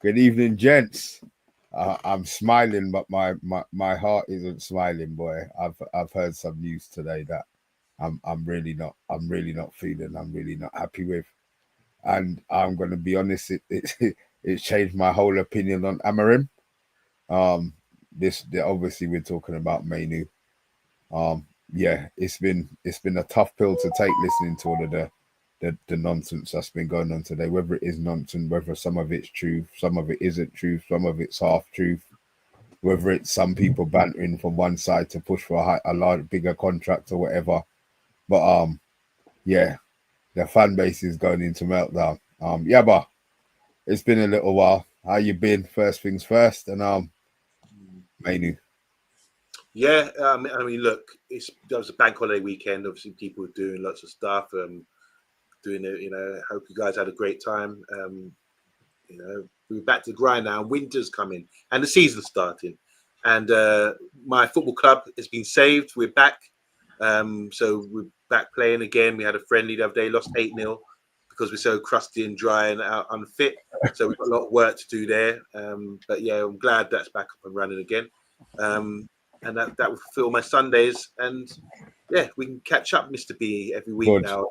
Good evening, gents. I'm smiling, but my heart isn't smiling, boy. I've heard some news today that I'm really not feeling. I'm really not happy with, and I'm gonna be honest. It's changed my whole opinion on Amarim. Um, obviously we're talking about Mainoo. Yeah, it's been a tough pill to take listening to all of the nonsense that's been going on today. Whether it is nonsense, whether some of it's truth, some of it isn't truth, some of it's half truth. Whether it's some people bantering from one side to push for a large, bigger contract or whatever. But yeah, the fan base is going into meltdown. Yeah, but it's been a little while. How you been? First things first, and Mainoo. Yeah, I mean, look, that was a bank holiday weekend. Obviously, people were doing lots of stuff, doing it. Hope you guys had a great time. We're back to the grind now. Winter's coming, and the season's starting. And my football club has been saved. We're back, so we're back playing again. We had a friendly the other day, lost 8-0 because we're so crusty and dry and unfit. So we've got a lot of work to do there. But yeah, I'm glad that's back up and running again. And that will fulfill my Sundays. And yeah, we can catch up, Mr. B, every week Good. now.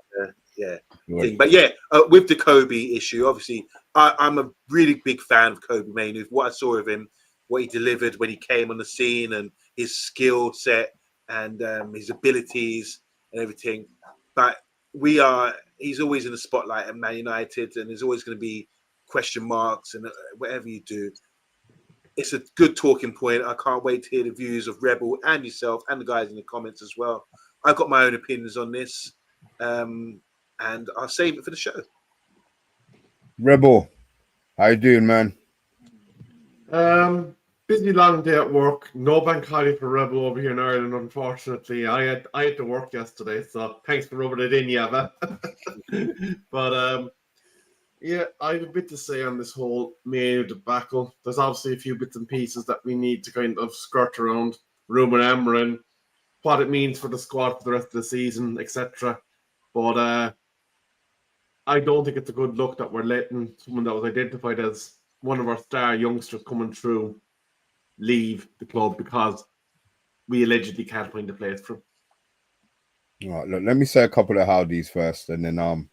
Yeah. Good. But yeah, with the Kobe issue, obviously, I'm a really big fan of Kobe Mainoo. What I saw of him, what he delivered when he came on the scene, and his skill set and his abilities and everything. But he's always in the spotlight at Man United, and there's always going to be question marks and whatever you do. It's a good talking point. I can't wait to hear the views of Rebel and yourself and the guys in the comments as well. I've got my own opinions on this, and I'll save it for the show. Rebel, how you doing, man? Busy long day at work. No bank holiday for Rebel over here in Ireland, unfortunately. I had to work yesterday, so thanks for rubbing it in, Yava. But yeah, I have a bit to say on this whole Mainoo debacle. There's obviously a few bits and pieces that we need to kind of skirt around. Ruben Amorim, what it means for the squad for the rest of the season, etc. But I don't think it's a good look that we're letting someone that was identified as one of our star youngsters coming through leave the club because we allegedly can't find a place for him. All right, look, let me say a couple of howdies first, and then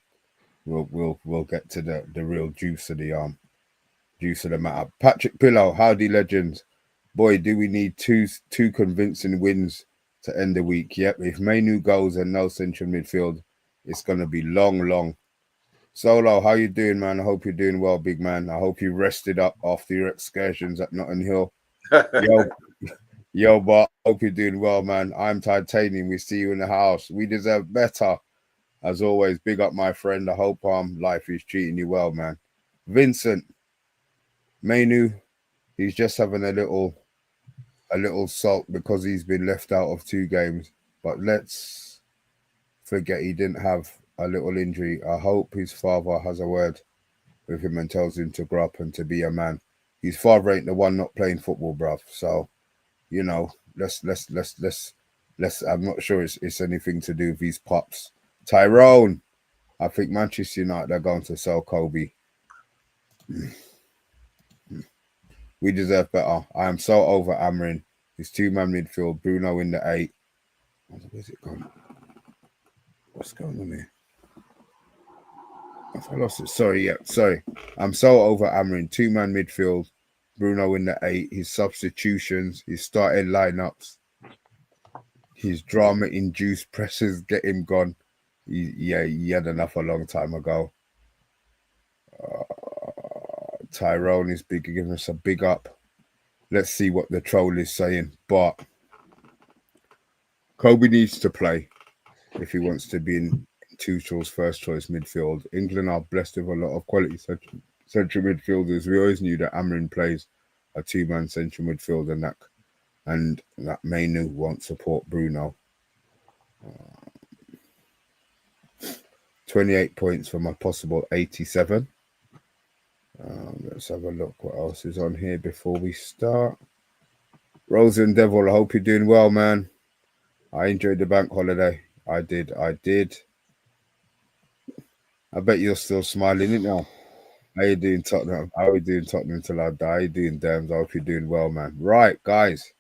we'll get to the real juice of the matter. Patrick Pillow, howdy legends. Boy, do we need two convincing wins to end the week. Yep, if Mainoo goes and no central midfield, it's gonna be long. Solo, how you doing, man? I hope you're doing well, big man. I hope you rested up after your excursions at Notting Hill. Yo, but I hope you're doing well, man. I'm Titanium. We see you in the house. We deserve better. As always, big up my friend. I hope life is treating you well, man. Vincent, Mainoo, he's just having a little sulk because he's been left out of 2 games. But let's forget he didn't have a little injury. I hope his father has a word with him and tells him to grow up and to be a man. His father ain't the one not playing football, bruv. So, let's I'm not sure it's anything to do with his pops. Tyrone, I think Manchester United are going to sell Kobe. We deserve better. I am so over Amarin. His 2-man midfield, Bruno in the 8. Where's it gone? What's going on here? I lost it. Sorry. I'm so over Amarin. 2-man midfield, Bruno in the 8. His substitutions, his starting lineups, his drama-induced presses get him gone. He had enough a long time ago. Tyrone is giving us a big up. Let's see what the troll is saying. But Kobe needs to play if he wants to be in Tuchel's first choice midfield. England are blessed with a lot of quality central midfielders. We always knew that Amarin plays a 2-man central midfield and that Mainoo won't support Bruno. 28 points from a possible 87. Let's have a look what else is on here before we start. Rosen Devil, I hope you're doing well, man. I enjoyed the bank holiday. I did. I bet you're still smiling, isn't you? How you doing, Tottenham? How you doing, Tottenham till I die? How you doing, Dams? I hope you're doing well, man. Right, guys.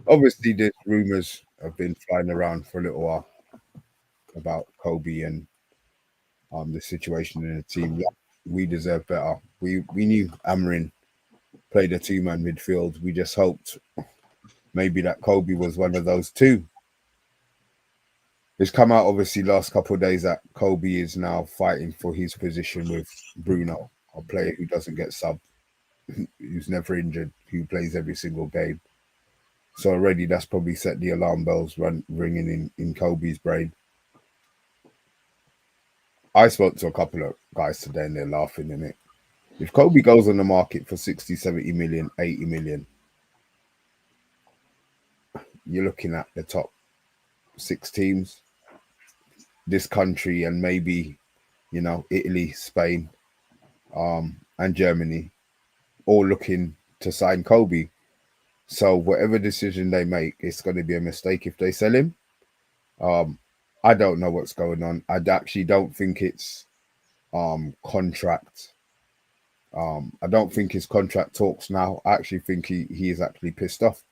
Obviously, there's rumours have been flying around for a little while about Kobe and the situation in the team. We deserve better. We knew Amarin played a two-man midfield. We just hoped maybe that Kobe was one of those two. It's come out obviously last couple of days that Kobe is now fighting for his position with Bruno, a player who doesn't get subbed, who's never injured, who plays every single game. So already that's probably set the alarm bells ringing in Kobe's brain. I spoke to a couple of guys today and they're laughing in it. If Kobe goes on the market for 60, 70 million, 80 million, you're looking at the top 6 teams, this country and maybe, Italy, Spain, and Germany, all looking to sign Kobe. So whatever decision they make, it's going to be a mistake if they sell him. I don't know what's going on. I actually don't think it's contract. I don't think his contract talks now. I actually think he is actually pissed off.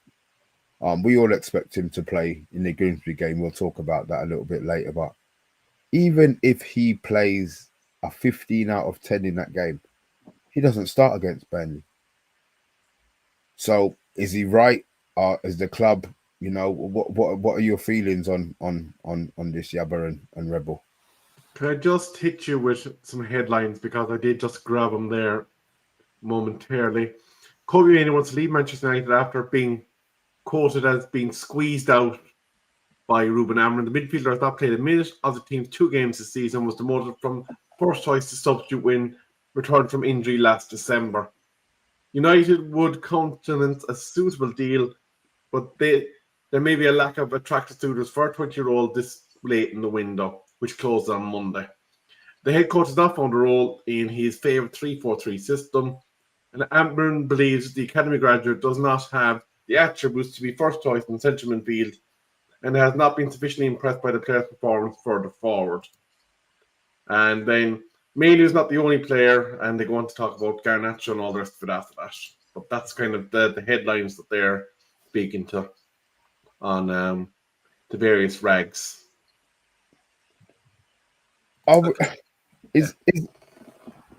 We all expect him to play in the Grimsby game. We'll talk about that a little bit later. But even if he plays a 15 out of 10 in that game, he doesn't start against Burnley. So is he right? Is the club, what are your feelings on this Yabba and Rebel? Can I just hit you with some headlines because I did just grab them there momentarily. Kobe Mainoo wants to leave Manchester United after being quoted as being squeezed out by Ruben Amorim. The midfielder has not played a minute of the team's 2 games this season, was demoted from first choice to substitute when returned from injury last December. United would countenance a suitable deal, but there may be a lack of attractive suitors for a 20-year-old this late in the window, which closed on Monday. The head coach has not found a role in his favourite 3-4-3 system, and Amorim believes the academy graduate does not have the attributes to be first choice in central midfield and has not been sufficiently impressed by the player's performance further forward. And then Mainoo is not the only player, and they go on to talk about Garnacho and all the rest of it after that. But that's kind of the headlines that they're speaking to on the various rags.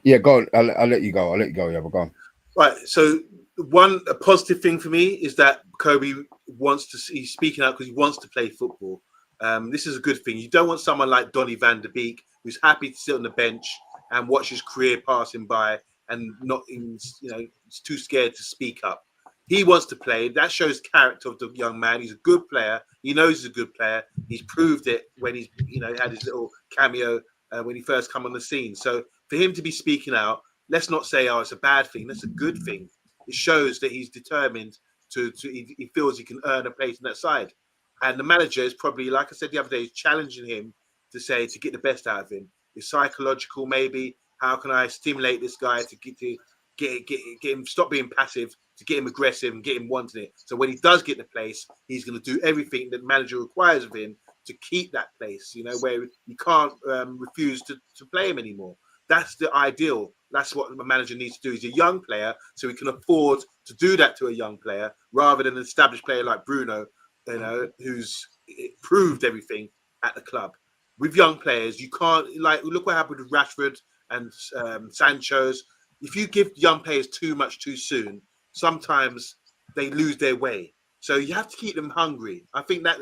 Yeah, go on. I'll let you go. Yeah, but go on. Right. So a positive thing for me is that Kobe he's speaking out because he wants to play football. This is a good thing. You don't want someone like Donny van der Beek who's happy to sit on the bench and watch his career passing by and not even, he's too scared to speak up. He wants to play. That shows character of the young man. He's a good player. He knows he's a good player. He's proved it when he's, had his little cameo when he first come on the scene. So for him to be speaking out, let's not say, it's a bad thing. That's a good thing. It shows that he's determined he feels he can earn a place in that side. And the manager is probably, like I said the other day, is challenging him to get the best out of him. It's psychological, maybe. How can I stimulate this guy to get him stop being passive, to get him aggressive and get him wanting it. So when he does get the place, he's going to do everything that the manager requires of him to keep that place, where you can't refuse to play him anymore. That's the ideal. That's what the manager needs to do. He's a young player, so he can afford to do that to a young player rather than an established player like Bruno, who's proved everything at the club. With young players, you can't, look what happened with Rashford and Sancho's. If you give young players too much too soon, sometimes they lose their way. So you have to keep them hungry. I think that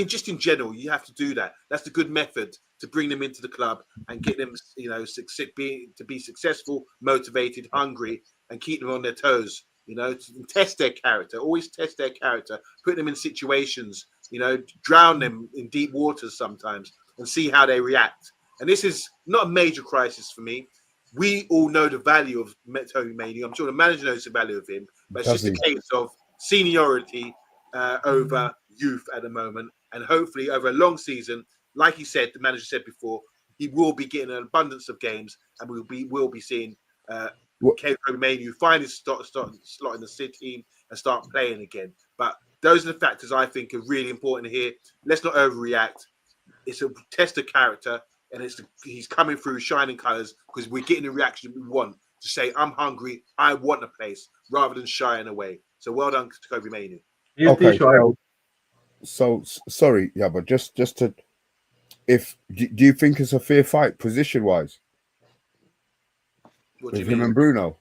just in general, you have to do that. That's the good method to bring them into the club and get them, to be successful, motivated, hungry, and keep them on their toes. To test their character. Always test their character. Put them in situations. Drown them in deep waters sometimes and see how they react. And this is not a major crisis for me. We all know the value of Tony Mainoo. I'm sure the manager knows the value of him, but it's just a case of seniority over youth at the moment. And hopefully over a long season, like he said, the manager said before, he will be getting an abundance of games, and we'll be seeing Tony Mainoo find his slot in the team and start playing again. But those are the factors I think are really important here. Let's not overreact. It's a test of character. and he's coming through shining colours because we're getting the reaction we want to say, I'm hungry, I want a place, rather than shying away. So well done to Kobe Mainoo. Okay, so sorry, yeah, but just to, do you think it's a fair fight position wise What do with you him mean? and Bruno?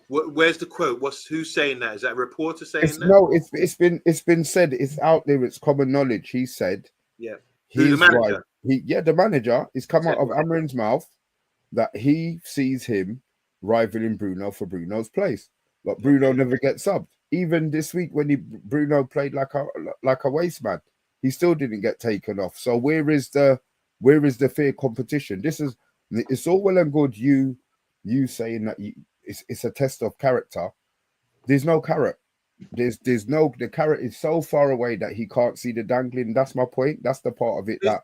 Where's the quote? Who's saying that? Is that a reporter saying that? No, it's been said. It's out there. It's common knowledge. He said, Yeah. Who, the he's right. manager? The manager. It's come Said out of what? Amarin's mouth that he sees him rivaling Bruno for Bruno's place. But Bruno never gets subbed. Even this week when Bruno played like a waste man, he still didn't get taken off. So where is the fair competition? It's all well and good you saying that it's a test of character. There's no carrot. The carrot is so far away that he can't see the dangling. That's my point. That's the part of it that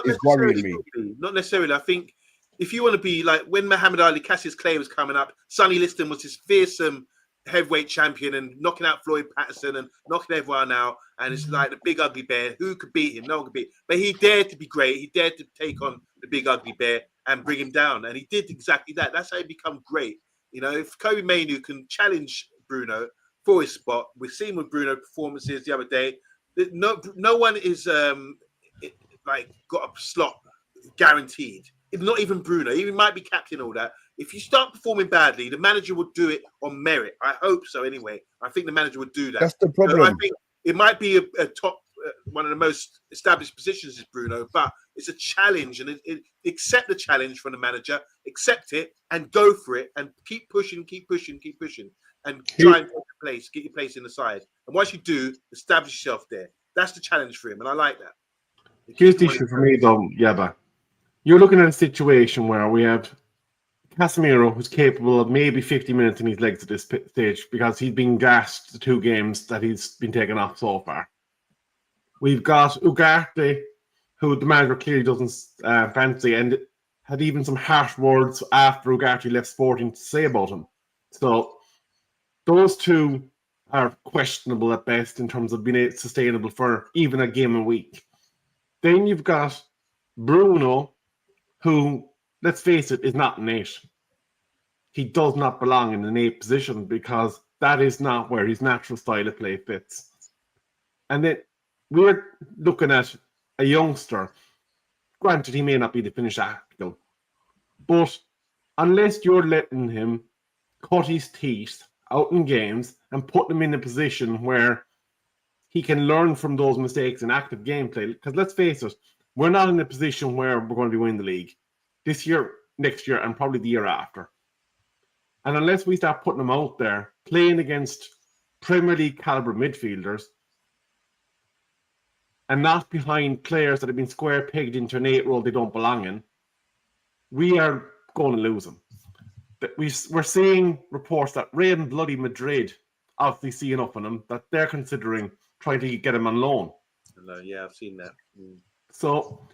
is worrying me. Not necessarily. I think if you want to be like when Muhammad Ali Cassius Clay was coming up, Sonny Liston was this fearsome heavyweight champion and knocking out Floyd Patterson and knocking everyone out. And it's like the big ugly bear. Who could beat him? No one could beat him. But he dared to be great. He dared to take on the big ugly bear and bring him down. And he did exactly that. That's how he become great. You know, if Kobe Mainoo can challenge Bruno for his spot, we've seen with Bruno performances the other day. No one is like got a slot guaranteed. If not even Bruno, he might be captain, all that. If you start performing badly, the manager will do it on merit. I hope so. Anyway, I think the manager would do that. That's the problem. So I think it might be a top one of the most established positions is Bruno, but it's a challenge, and accept the challenge from the manager, accept it, and go for it, and keep pushing, and try and get your place in the side. And once you do, establish yourself there. That's the challenge for him, and I like that. Here's the issue for me, though, Yaba. You're looking at a situation where we have Casemiro, who's capable of maybe 50 minutes in his legs at this stage because he's been gassed the 2 games that he's been taken off so far. We've got Ugarte, who the manager clearly doesn't fancy, and had even some harsh words after Ugarte left Sporting to say about him. So those 2 are questionable at best in terms of being sustainable for even a game a week. Then you've got Bruno, who, let's face it, is not an 8. He does not belong in an 8 position because that is not where his natural style of play fits. And then we're looking at a youngster. Granted, he may not be the finished article, but unless you're letting him cut his teeth out in games and put him in a position where he can learn from those mistakes in active gameplay, because let's face it, we're not in a position where we're going to be winning the league this year, next year, and probably the year after. And unless we start putting him out there playing against Premier League caliber midfielders and not behind players that have been square pegged into an 8 role they don't belong in, we are going to lose them. We're seeing reports that Real bloody Madrid obviously see enough in him that they're considering trying to get him on loan. Yeah, I've seen that. So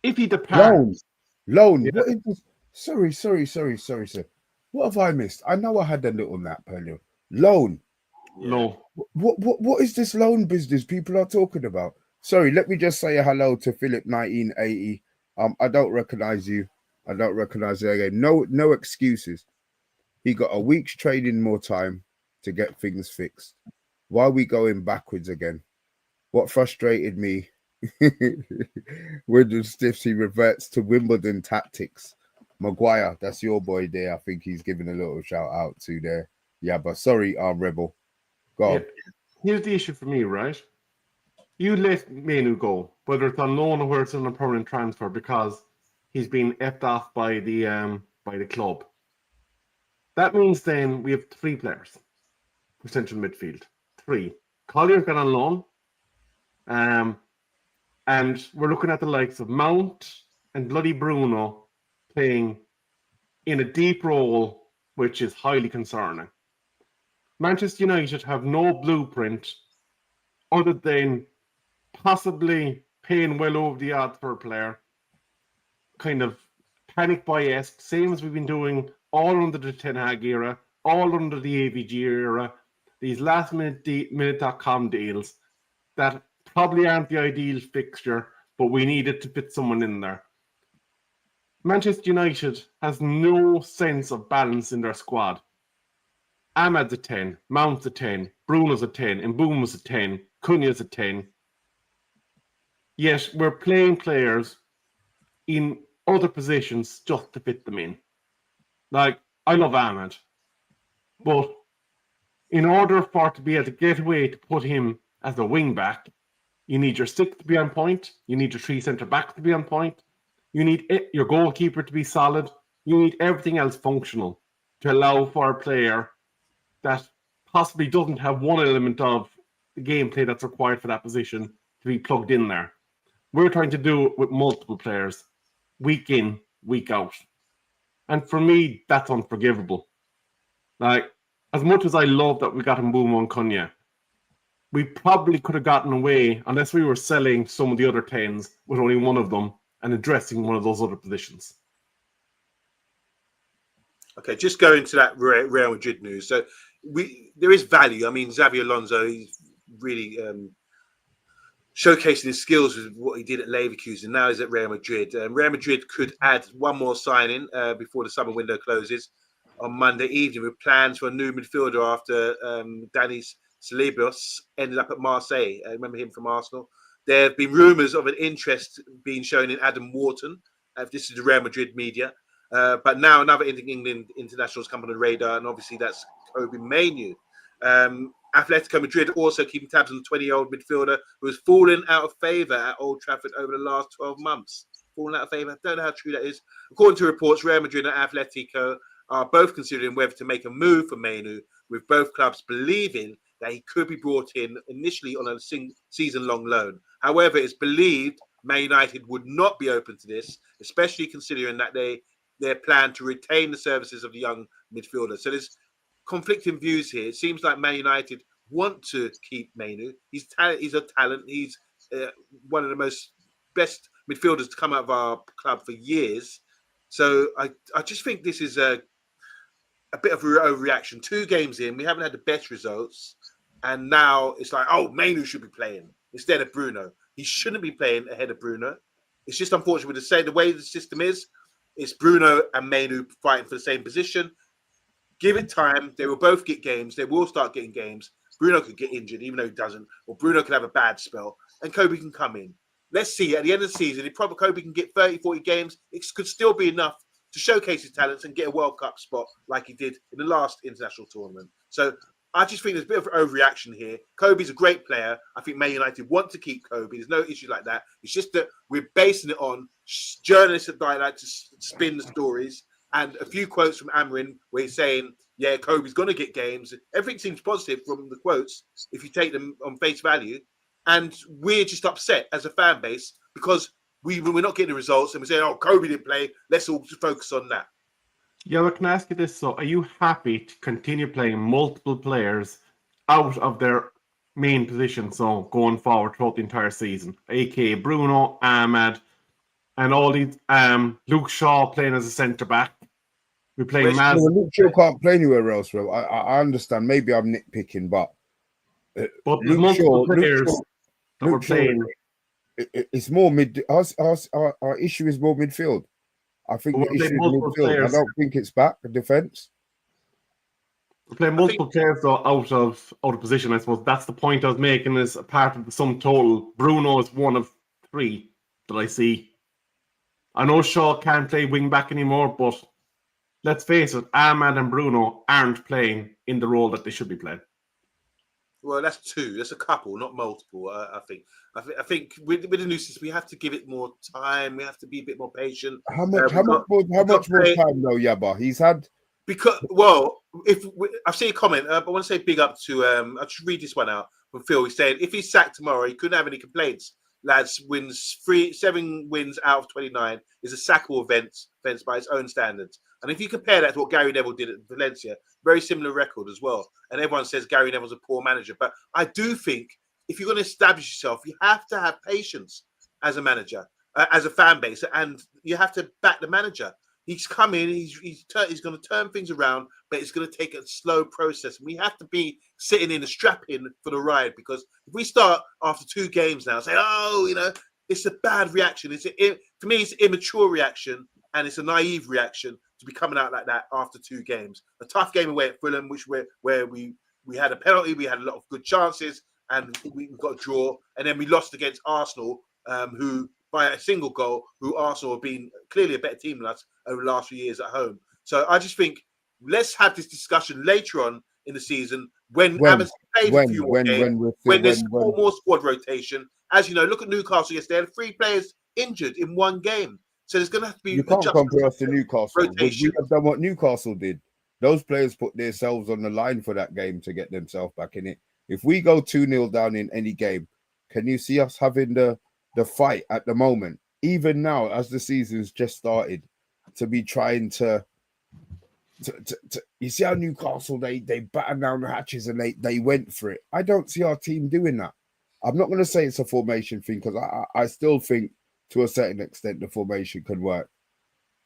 if he departs, loan. Yeah. What is this? Sorry, sir. What have I missed? I know I had a little nap earlier. Loan. Yeah. No. What is this loan business people are talking about? Sorry, let me just say a hello to Philip 1980. I don't recognize you. I don't recognize you again. No excuses. He got a week's training more time to get things fixed. Why are we going backwards again? What frustrated me with the stiffs, he reverts to Wimbledon tactics. Maguire, that's your boy there. I think he's giving a little shout out to there. Yeah, but sorry, Rebel. Go on. Here's the issue for me, right? You let Mainoo go, whether it's on loan or whether it's on a permanent transfer, because he's been effed off by the club. That means then we have 3 players for central midfield. 3. Collier's got on loan. And we're looking at the likes of Mount and bloody Bruno playing in a deep role, which is highly concerning. Manchester United have no blueprint other than possibly paying well over the odds for a player, kind of panic buy-esque, same as we've been doing all under the Ten Hag era, all under the AVG era, these last minute minute.com deals that probably aren't the ideal fixture, but we needed to fit someone in there. Manchester United has no sense of balance in their squad. Ahmad's a 10, Mount's a 10, Bruno's a 10, Mbeumo's a 10, Cunha's a 10. Yet we're playing players in other positions just to fit them in. Like, I love Ahmad, but in order for it to be able to get away to put him as a wing back, you need your 6 to be on point, you need your 3 centre backs to be on point, you need your goalkeeper to be solid, you need everything else functional to allow for a player that possibly doesn't have one element of the gameplay that's required for that position to be plugged in there. We're trying to do it with multiple players, week in, week out. And for me, that's unforgivable. Like, as much as I love that we got Mbeumo and Cunha, we probably could have gotten away, unless we were selling some of the other 10s, with only one of them and addressing one of those other positions. Okay, just going to that Real Madrid news. So there is value. I mean, Xabi Alonso, he's really showcasing his skills with what he did at Leverkusen. Now he's at Real Madrid. Real Madrid could add one more signing before the summer window closes on Monday evening, with plans for a new midfielder after Dani Ceballos ended up at Marseille. Remember him from Arsenal? There have been rumours of an interest being shown in Adam Wharton. This is the Real Madrid media. But now another England international has come on the radar, and obviously that's Kobe Mainoo. Atletico Madrid also keeping tabs on the 20-year-old midfielder who has fallen out of favour at Old Trafford over the last 12 months. Fallen out of favour? I don't know how true that is. According to reports, Real Madrid and Atletico are both considering whether to make a move for Mainoo, with both clubs believing that he could be brought in initially on a season-long loan. However, it's believed Man United would not be open to this, especially considering that their plan to retain the services of the young midfielder. So there's conflicting views here. It seems like Man United want to keep Mainoo. He's a talent. He's one of the best midfielders to come out of our club for years. So I just think this is a bit of a overreaction. 2 games in, we haven't had the best results, and now it's like, oh, Mainoo should be playing instead of Bruno. He shouldn't be playing ahead of Bruno. It's just unfortunate to say the way the system is. It's Bruno and Mainoo fighting for the same position. Give it time. They will both get games. They will start getting games. Bruno could get injured, even though he doesn't. Or Bruno could have a bad spell. And Kobe can come in. Let's see. At the end of the season, if probably Kobe can get 30, 40 games, it could still be enough to showcase his talents and get a World Cup spot like he did in the last international tournament. So I just think there's a bit of overreaction here. Kobe's a great player. I think Man United want to keep Kobe. There's no issue like that. It's just that we're basing it on journalists that like to spin the stories, and a few quotes from Amarin where he's saying, yeah, Kobe's going to get games. Everything seems positive from the quotes if you take them on face value. And we're just upset as a fan base because we're not getting the results, and we're saying, oh, Kobe didn't play. Let's all focus on that. Yeah, but can I ask you this? So, are you happy to continue playing multiple players out of their main position, so going forward throughout the entire season, aka Bruno, Ahmad, and all these Luke Shaw playing as a centre back? We play Maz. Luke Shaw can't play anywhere else, bro. I understand. Maybe I'm nitpicking, but Luke Shaw, that we're playing. It's more mid. Our issue is more midfield. I think the issue is midfield. Players. I don't think it's back defense. We're playing multiple players though out of position. I suppose that's the point I was making. Is a part of the sum total. Bruno is one of 3 that I see. I know Shaw can't play wing back anymore, but let's face it, Ahmad and Bruno aren't playing in the role that they should be playing. Well, that's 2. That's a couple, not multiple. I think with the new system, we have to give it more time. We have to be a bit more patient. How much more time though, Yabba? He's had because I've seen a comment, but I want to say big up to I'll just read this one out from Phil. He's saying if he's sacked tomorrow, he couldn't have any complaints. Lads, 7 wins out of 29 is a sackable offence by its own standards. And if you compare that to what Gary Neville did at Valencia, very similar record as well. And everyone says Gary Neville's a poor manager. But I do think if you're going to establish yourself, you have to have patience as a manager, as a fan base, and you have to back the manager. He's come in, he's going to turn things around, but it's going to take a slow process. We have to be sitting in the strap in for the ride, because if we start after 2 games now saying, oh, it's a bad reaction. For me, it's an immature reaction, and it's a naive reaction to be coming out like that after 2 games. A tough game away at Fulham, where we had a penalty, we had a lot of good chances, and we got a draw, and then we lost against Arsenal, who by a single goal, who Arsenal have been clearly a better team than us over the last few years at home. So I just think let's have this discussion later on in the season when Amazon played a few more games, when there's more squad rotation. As you know, look at Newcastle yesterday. They had 3 players injured in 1 game. So there's going to have to be. You can't compare us to Newcastle. Would we have done what Newcastle did? Those players put themselves on the line for that game to get themselves back in it. If we go 2-0 down in any game, can you see us having the fight at the moment? Even now, as the season's just started, to be trying to you see how Newcastle they battened down the hatches and they went for it. I don't see our team doing that. I'm not going to say it's a formation thing because I still think to a certain extent the formation could work.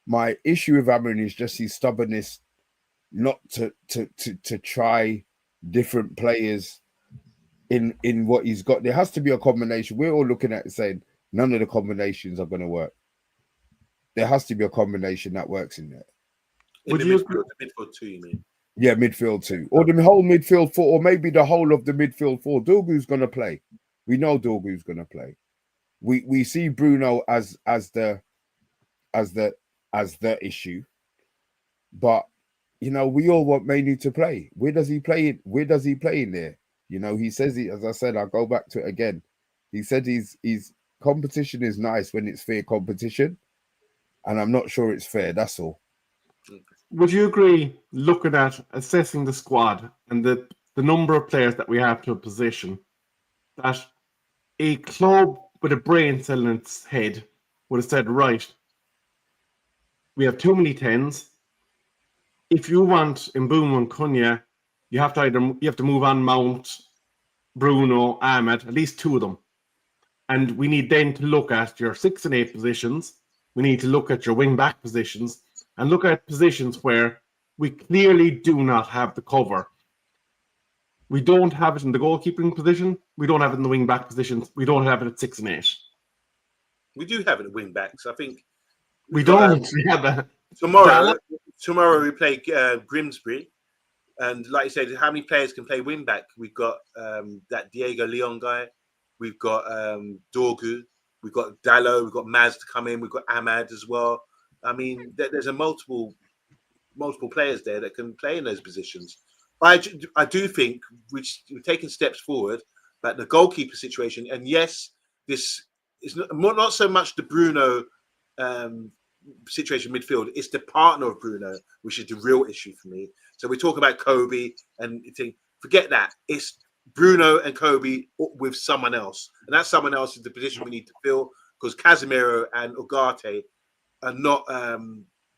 My issue with Amrin is just his stubbornness not to try different players in what he's got. There has to be a combination. We're all looking at it saying none of the combinations are going to work. There has to be a combination that works in there. In the midfield 2, you mean? Yeah, midfield 2. Or the whole midfield 4, or maybe the whole of the midfield 4. Dorgu's going to play. We know Dorgu's going to play. We see Bruno as the issue. But you know, we all want Mainoo to play. Where does he play in there? You know, he says as I said, I'll go back to it again. He said his competition is nice when it's fair competition. And I'm not sure it's fair, that's all. Would you agree, looking at assessing the squad and the number of players that we have to a position, that a club with a brain cell in its head would have said, right, we have too many 10s. If you want Mbeumo and Cunha, you have to move on Mount, Bruno, Ahmed, at least 2 of them. And we need then to look at your 6 and 8 positions. We need to look at your wing back positions and look at positions where we clearly do not have the cover. We don't have it in the goalkeeping position. We don't have it in the wing back positions. We don't have it at 6 and 8. We do have it at wing backs. I think we don't. Tomorrow we play Grimsby, and like you said, how many players can play wing back? We've got that Diego Leon guy. We've got Dorgu. We've got Dallo. We've got Maz to come in. We've got Ahmad as well. I mean, there's a multiple players there that can play in those positions. I do think we're taking steps forward, but the goalkeeper situation, and yes, this is not so much the Bruno situation midfield, it's the partner of Bruno, which is the real issue for me. So we talk about Kobe and forget that. It's Bruno and Kobe with someone else, and that someone else is the position we need to fill, because Casemiro and Ugarte are not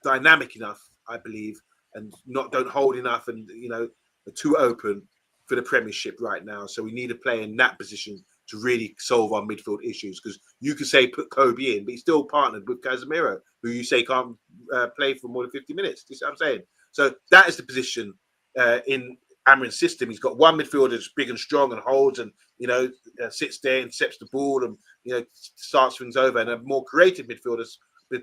dynamic enough, I believe, and don't hold enough, and are too open for the Premiership right now. So we need a player in that position to really solve our midfield issues, because you could say put Kobe in, but he's still partnered with Casemiro, who you say can't play for more than 50 minutes. You see what I'm saying? So that is the position in Amrin's system. He's got one midfielder that's big and strong and holds and sits there and steps the ball and starts things over, and a more creative midfielder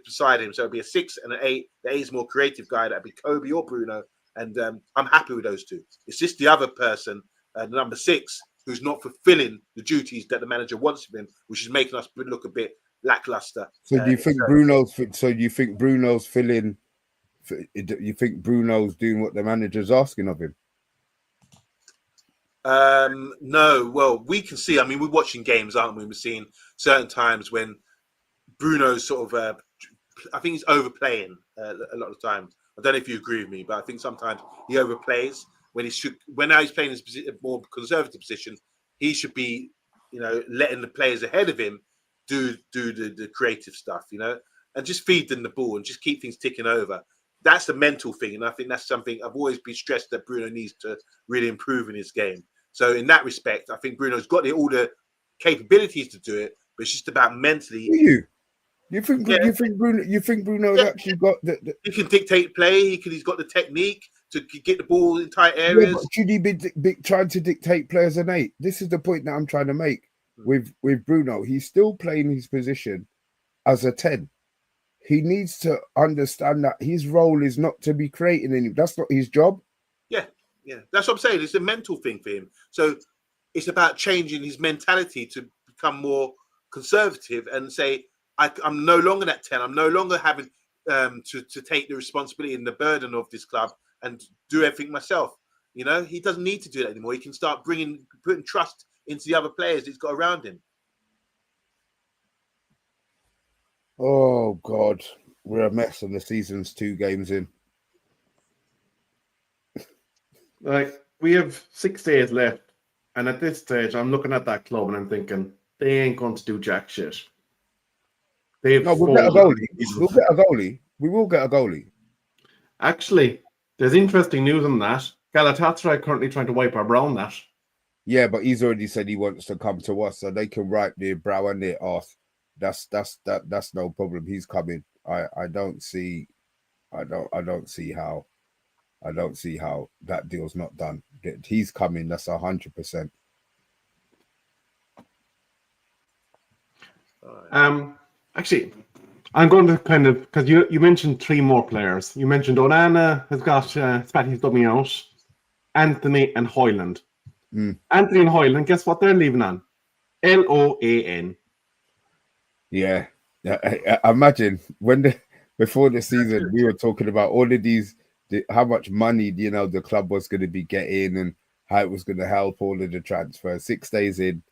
beside him. So it'll be a 6 and an 8. The 8 is more creative guy. That'd be Kobe or Bruno, and I'm happy with those 2. It's just the other person, number 6, who's not fulfilling the duties that the manager wants of him, which is making us look a bit lackluster. So do you think Bruno's? So you think Bruno's filling? You think Bruno's doing what the manager's asking of him? No. Well, we can see. I mean, we're watching games, aren't we? We're seeing certain times when Bruno's sort of. I think he's overplaying a lot of the time. I don't know if you agree with me, but I think sometimes he overplays when he should. When now he's playing his more conservative position, he should be, letting the players ahead of him do the creative stuff, and just feed them the ball and just keep things ticking over. That's the mental thing, and I think that's something I've always been stressed that Bruno needs to really improve in his game. So in that respect, I think Bruno's got all the capabilities to do it, but it's just about mentally. You think Bruno's actually got the he can dictate play. He's got the technique to get the ball in tight areas. Yeah, but should he be trying to dictate players an 8? This is the point that I'm trying to make. with Bruno. He's still playing his position as a 10. He needs to understand that his role is not to be creating any. That's not his job. Yeah. That's what I'm saying. It's a mental thing for him. So it's about changing his mentality to become more conservative and say, I'm no longer that 10. I'm no longer having to take the responsibility and the burden of this club and do everything myself. You know, he doesn't need to do that anymore. He can start putting trust into the other players he's got around him. Oh God, we're a mess, and the season's 2 games in. Like, we have 6 days left, and at this stage, I'm looking at that club and I'm thinking they ain't going to do jack shit. They've No, we'll get a folded. goalie. We'll get a goalie. We will get a goalie. Actually, there's interesting news on that. Galatasaray currently trying to wipe our brow on that. Yeah, but he's already said he wants to come to us, so they can wipe their brow and their arse. That's no problem. He's coming. I don't see how that deal's not done. He's coming. That's 100%. Actually, I'm going to kind of, because you mentioned 3 more players. You mentioned Onana has got spat his dummy out, Antony and Hojlund. Antony and Hojlund, guess what they're leaving on? LOAN. Yeah. I imagine before the season we were talking about all of these, how much money the club was going to be getting and how it was going to help all of the transfers. 6 days in,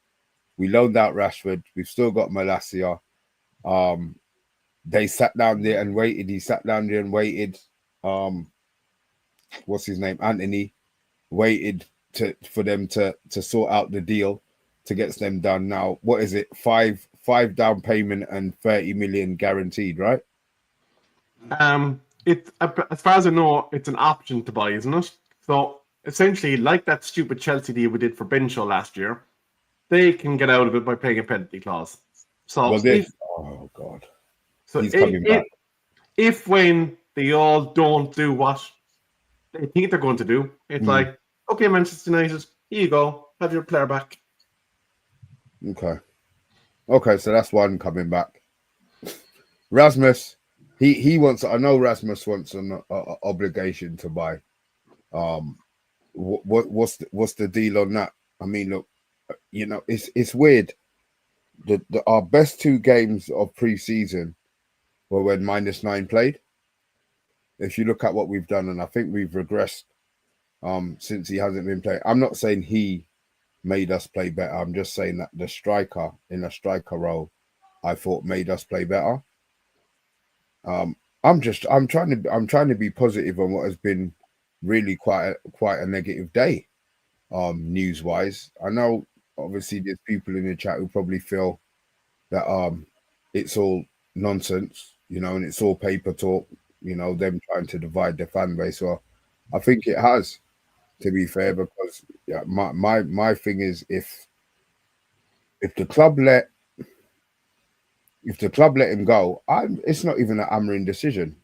we loaned out Rashford. We've still got Malacia. They sat down there and waited. He sat down there and waited. What's his name? Antony waited for them to sort out the deal to get them done. Now, what is it? 5 down payment and 30 million guaranteed, right? It's, as far as I know, it's an option to buy, isn't it? So essentially, like that stupid Chelsea deal we did for Benshaw last year, they can get out of it by paying a penalty clause. So oh God, so he's coming back. If when they all don't do what they think they're going to do, it's like, okay, Manchester United, here you go, have your player back. Okay, so that's one coming back. Rasmus, he wants. I know Rasmus wants an obligation to buy. What's the deal on that? I mean, look, it's weird. Our best 2 games of pre-season were when -9 played. If you look at what we've done, and I think we've regressed since he hasn't been playing. I'm not saying he made us play better. I'm just saying that the striker in a striker role, I thought made us play better. I'm trying to be positive on what has been really quite a negative day, news wise. I know obviously there's people in the chat who probably feel that it's all nonsense, and it's all paper talk, them trying to divide the fan base. Well, I think it has, to be fair, because my thing is if the club let him go, it's not even an Amarin decision.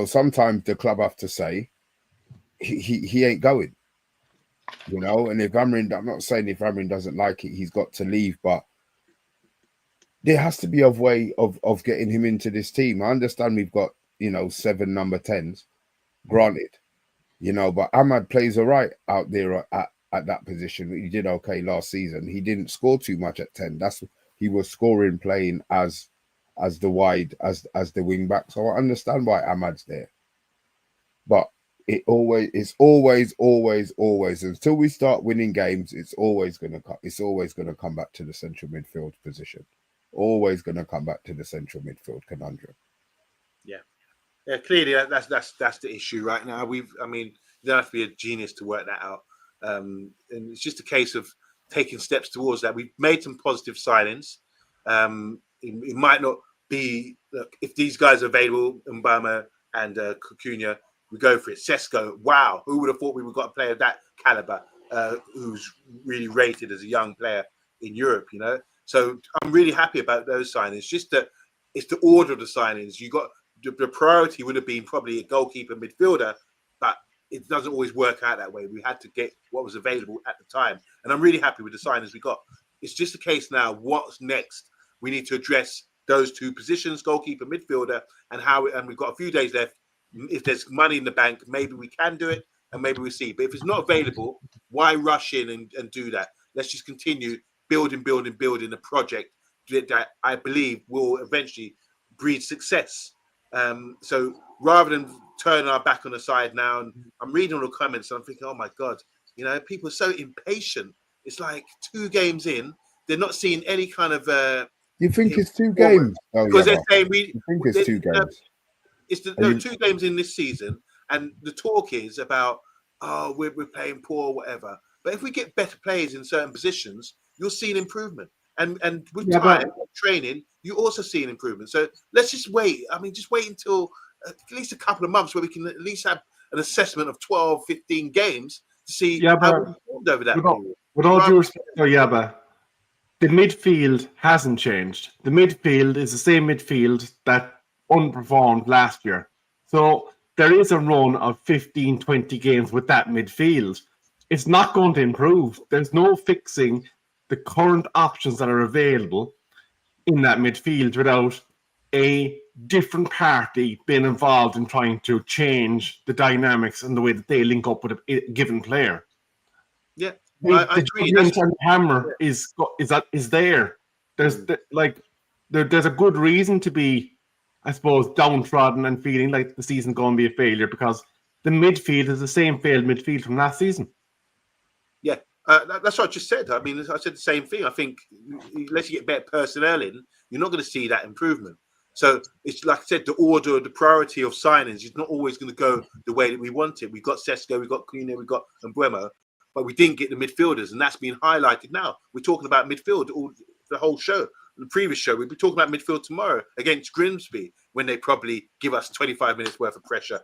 Sometimes the club have to say he ain't going. And if Amarin, I'm not saying if Amarin doesn't like it, he's got to leave, but there has to be a way of getting him into this team. I understand we've got 7 number 10s, granted, but Ahmad plays all right out there at that position. He did okay last season. He didn't score too much at 10. He was scoring playing as the wide, as the wing back. So I understand why Ahmad's there, but it's always until we start winning games, it's always going to come back to the central midfield position. Always going to come back to the central midfield conundrum. Yeah, clearly that's the issue right now. You don't have to be a genius to work that out. And it's just a case of taking steps towards that. We've made some positive signings. It might not be, look, if these guys are available, Mbama and Kukunya, we go for it. Sesko, wow, who would have thought we would got a player of that caliber, who's really rated as a young player in Europe, So I'm really happy about those signings. Just that it's the order of the signings. You got the priority would have been probably a goalkeeper, midfielder, but it doesn't always work out that way. We had to get what was available at the time, and I'm really happy with the signings we got. It's just a case now. What's next? We need to address those two positions, goalkeeper, midfielder, and we've got a few days left. If there's money in the bank, maybe we can do it, and maybe we see. But if it's not available, why rush in and do that? Let's just continue building a project that I believe will eventually breed success. So rather than turning our back on the side now, and I'm reading all the comments, and I'm thinking, oh my God, people are so impatient. It's like 2 games in, they're not seeing any kind of You think it's 2 games? Oh, because yeah, they're saying you think it's 2 games? There are 2 games in this season, and the talk is about we're playing poor or whatever. But if we get better players in certain positions, you'll see an improvement. And with time, training, you also see an improvement. So let's just wait. I mean, just wait until at least a couple of months where we can at least have an assessment of 12, 15 games to see how we performed over that period. With all due respect, the midfield hasn't changed. The midfield is the same midfield that underperformed last year. So there is a run of 15, 20 games with that midfield. It's not going to improve. There's no fixing the current options that are available in that midfield without a different party being involved in trying to change the dynamics and the way that they link up with a given player. Yeah, I agree. The hammer is there. There's there's a good reason to be, I suppose, downtrodden and feeling like the season's going to be a failure because the midfield is the same failed midfield from last season. Yeah, that's what I just said. I mean, I said the same thing. I think unless you get better personnel in, you're not going to see that improvement. So it's like I said, the priority of signings is not always going to go the way that we want it. We've got Sesko, we've got Cunha, we've got Mbeumo, but we didn't get the midfielders, and that's being highlighted now. We're talking about midfield the whole show. The previous show, we'll be talking about midfield tomorrow against Grimsby when they probably give us 25 minutes worth of pressure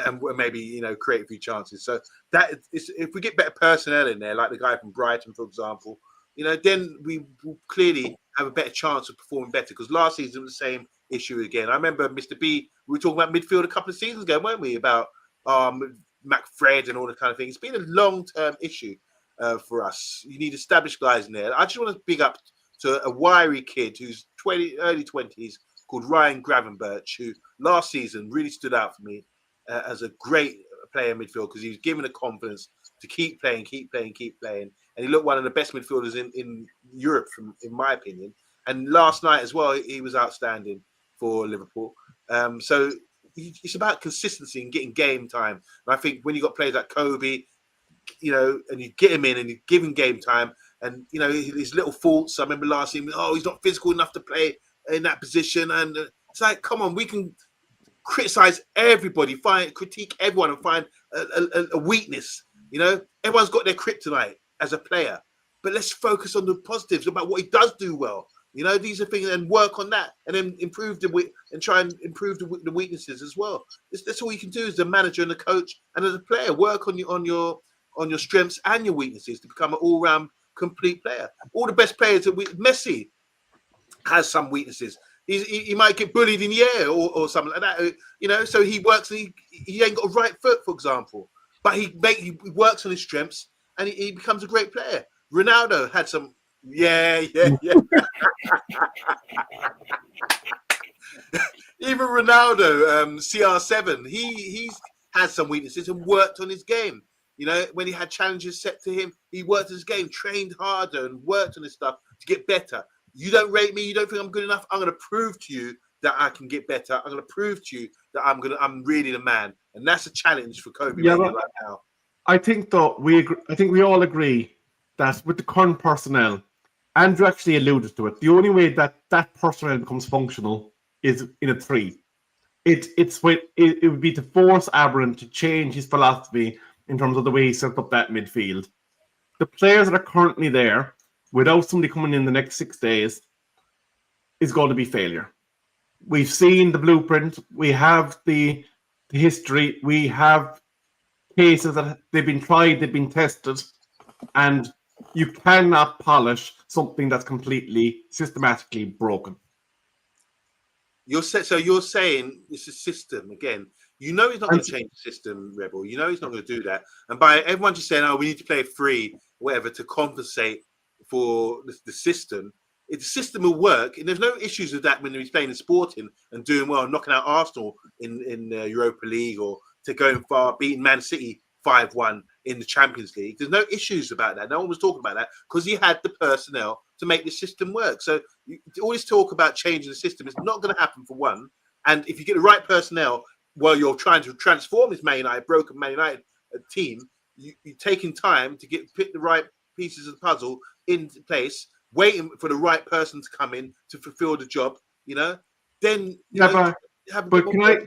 and maybe create a few chances. So that is, if we get better personnel in there, like the guy from Brighton, for example, then we will clearly have a better chance of performing better. Because last season was the same issue again. I remember Mr. B, we were talking about midfield a couple of seasons ago, weren't we? About McFred and all that kind of thing. It's been a long-term issue for us. You need established guys in there. I just want to big up to a wiry kid who's early 20s called Ryan Gravenberch, who last season really stood out for me as a great player in midfield because he was given the confidence to keep playing. And he looked one of the best midfielders in Europe, in my opinion. And last night as well, he was outstanding for Liverpool. So it's about consistency and getting game time. And I think when you got players like Kobe, and you get him in and you give him game time, and his little faults. I remember last season, he's not physical enough to play in that position, and it's like, come on, we can criticize everybody, critique everyone, and find a weakness. Everyone's got their kryptonite as a player, but let's focus on the positives about what he does do well. These are things, and work on that, and then try and improve the weaknesses as well. That's all you can do as a manager and a coach, and as a player, work on your strengths and your weaknesses to become an all-round complete player. All the best players Messi has some weaknesses. He might get bullied in the air or something like that. So he works and he ain't got a right foot, for example, but he works on his strengths and he becomes a great player. Ronaldo had some. Yeah. Even Ronaldo, CR7, he's had some weaknesses and worked on his game. When he had challenges set to him, he worked on his game, trained harder and worked on his stuff to get better. You don't rate me, you don't think I'm good enough, I'm going to prove to you that I can get better. I'm going to prove to you that I'm really the man. And that's a challenge for Kobe right now. I think we all agree that with the current personnel, Andrew actually alluded to it, the only way that personnel becomes functional is in a 3. It would be to force Aberrant to change his philosophy in terms of the way he set up that midfield. The players that are currently there, without somebody coming in the next 6 days, is going to be failure. We've seen the blueprint. We have the history. We have cases that they've been tried, they've been tested, and you cannot polish something that's completely systematically broken. You're saying it's a system again. He's not going to change the system, Rebel. He's not going to do that. And by everyone just saying, we need to play free, whatever, to compensate for the system. If the system will work, and there's no issues with that when he's playing in Sporting and doing well, knocking out Arsenal in Europa League, or to going far, beating Man City 5-1 in the Champions League. There's no issues about that. No one was talking about that because he had the personnel to make the system work. So all this talk about changing the system is not going to happen, for one. And if you get the right personnel while you're trying to transform this broken Man United team, you're taking time to pick the right pieces of the puzzle into place, waiting for the right person to come in to fulfill the job, then but can I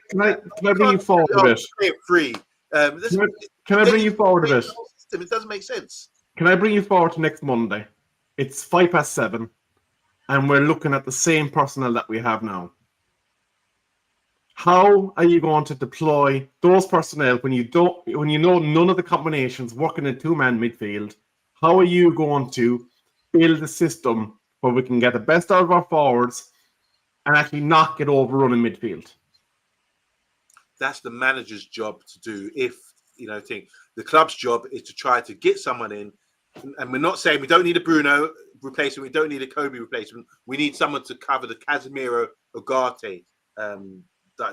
bring you forward a bit? Play it free. Can I bring you forward a bit? It doesn't make sense. Can I bring you forward to next Monday? It's 7:05, and we're looking at the same personnel that we have now. How are you going to deploy those personnel when you know none of the combinations work in a two-man midfield? How are you going to build a system where we can get the best out of our forwards and actually not get overrun in midfield? That's the manager's job to do. The club's job is to try to get someone in, and we're not saying we don't need a Bruno replacement, we don't need a Kobe replacement. We need someone to cover the Casemiro Ugarte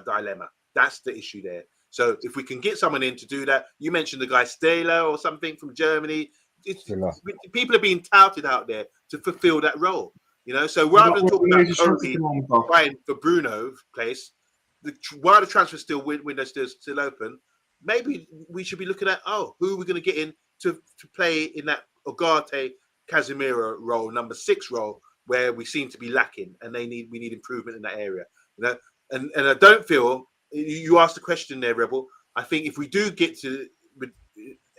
dilemma. That's the issue there. So if we can get someone in to do that, you mentioned the guy Stahler or something from Germany. People are being touted out there to fulfill that role. So rather than talking about Kobe fighting for Bruno's place, while the transfer window still open, maybe we should be looking at who are we going to get in to play in that Ugarte Casemiro role, number 6 role, where we seem to be lacking, and we need improvement in that area. And I don't feel, you asked the question there, Rebel. I think if we do get to the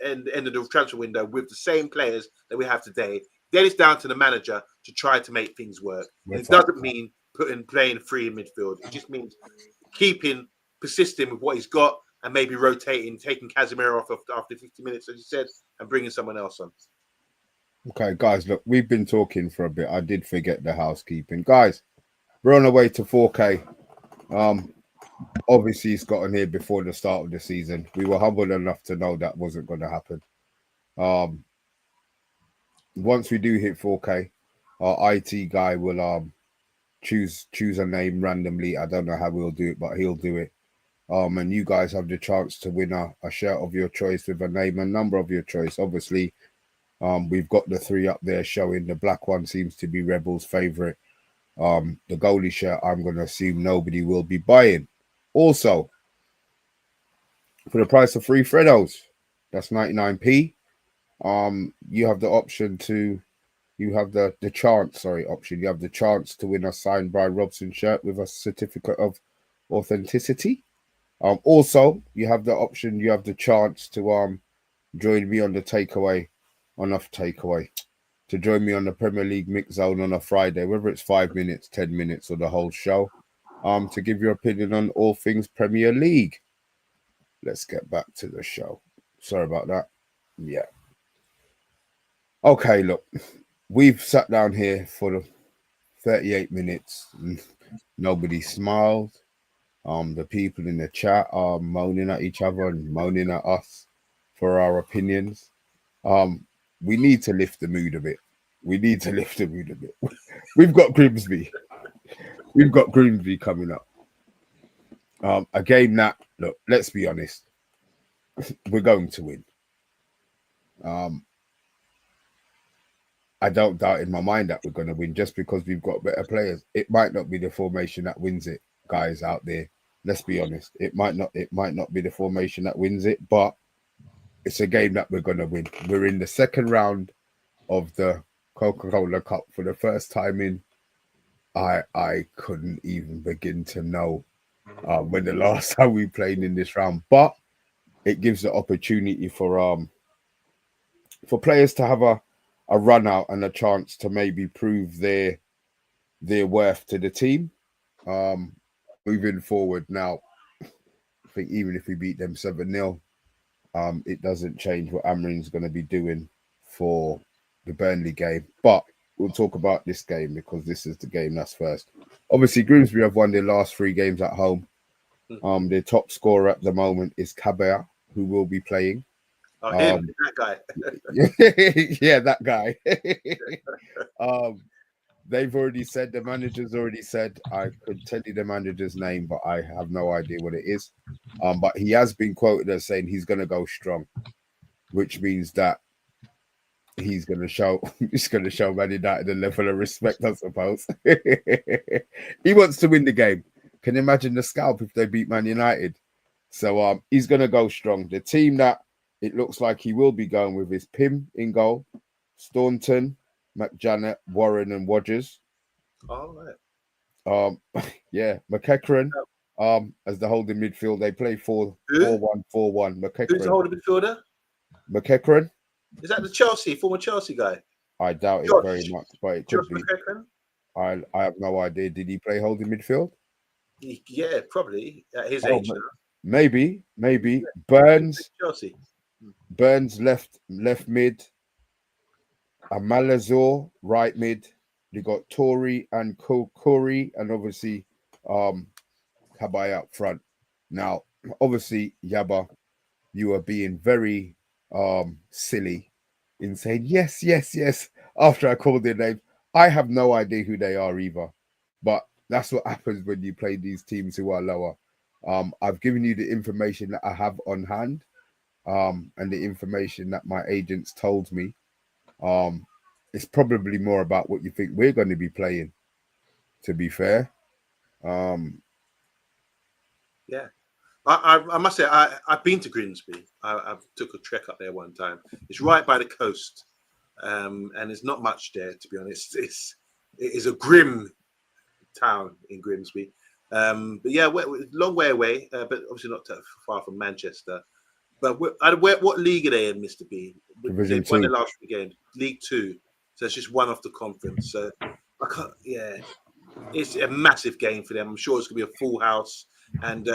end of the transfer window with the same players that we have today, then it's down to the manager to try to make things work. It doesn't mean playing free in midfield. It just means persisting with what he's got, and maybe rotating, taking Casemiro off after 50 minutes, as you said, and bringing someone else on. Okay, guys, look, we've been talking for a bit. I did forget the housekeeping. Guys, we're on the way to 4K. Obviously, it's gotten here before the start of the season. We were humble enough to know that wasn't going to happen. Once we do hit 4K, our IT guy will choose a name randomly. I don't know how we'll do it, but he'll do it. And you guys have the chance to win a shirt of your choice with a name and number of your choice. Obviously, we've got the 3 up there showing. The black one seems to be Rebel's favorite. The goalie shirt, I'm going to assume nobody will be buying. Also, for the price of 3 Freddos, that's 99p. You have the option to, you have the chance to win a signed by Robson shirt with a certificate of authenticity. Also, you have the option, you have the chance to join me on the to join me on the Premier League Mix Zone on a Friday, whether it's 5 minutes, 10 minutes, or the whole show, to give your opinion on all things Premier League. Let's get back to the show. Sorry about that. Yeah. Okay, look, we've sat down here for the 38 minutes. Nobody smiled. The people in the chat are moaning at each other and moaning at us for our opinions. We need to lift the mood a bit. We've got Grimsby. We've got Grimsby coming up. A game that, look, let's be honest, we're going to win. I don't doubt in my mind that we're going to win just because we've got better players. It might not be the formation that wins it, guys out there. Let's be honest. It might not be the formation that wins it, but it's a game that we're going to win. We're in the second round of the Coca-Cola Cup for the first time in, I couldn't even begin to know when the last time we played in this round, but it gives the opportunity for players to have a run out and a chance to maybe prove their worth to the team. Moving forward now, I think even if we beat them 7-0, it doesn't change what Amrin's going to be doing for the Burnley game. But we'll talk about this game because this is the game that's first. Obviously, Grimsby have won their last 3 games at home. Their top scorer at the moment is Cabea, who will be playing. Oh, him, that guy. Yeah, that guy. They've already said, the manager's already said, I could tell you the manager's name, but I have no idea what it is. But he has been quoted as saying he's going to go strong, which means that he's going to show Man United a level of respect, I suppose. He wants to win the game. Can you imagine the scalp if they beat Man United? So he's going to go strong. The team that it looks like he will be going with is Pym in goal, Staunton, McJanet, Warren, and Wodgers. All right. Yeah, McEachran as the holding midfield. They play 4-1-4-1. McEachran. Who's the holding midfielder? McEachran. Is that the former Chelsea guy? I doubt Josh. it very much, but it could Josh be. McEachran? I have no idea. Did he play holding midfield? Yeah, probably at his age. Maybe. Burns. Chelsea. Burns left mid. Amalazor right mid. You got Tory and Kokori, and obviously Kabay up front. Now, obviously, Yaba, you are being very silly in saying yes after I called their name. I have no idea who they are either. But that's what happens when you play these teams who are lower. I've given you the information that I have on hand, and the information that my agents told me. It's probably more about what you think we're going to be playing, to be fair. Yeah. I must say, I've been to Grimsby. I took a trek up there one time. It's right by the coast, and there's not much there, to be honest. It is a grim town in Grimsby. But yeah, long way away, but obviously not too far from Manchester. But what league are they in, Mr. B? Division They won 2. the last game, League 2. So it's just one off the conference. So I can't. Yeah, it's a massive game for them. I'm sure it's going to be a full house, and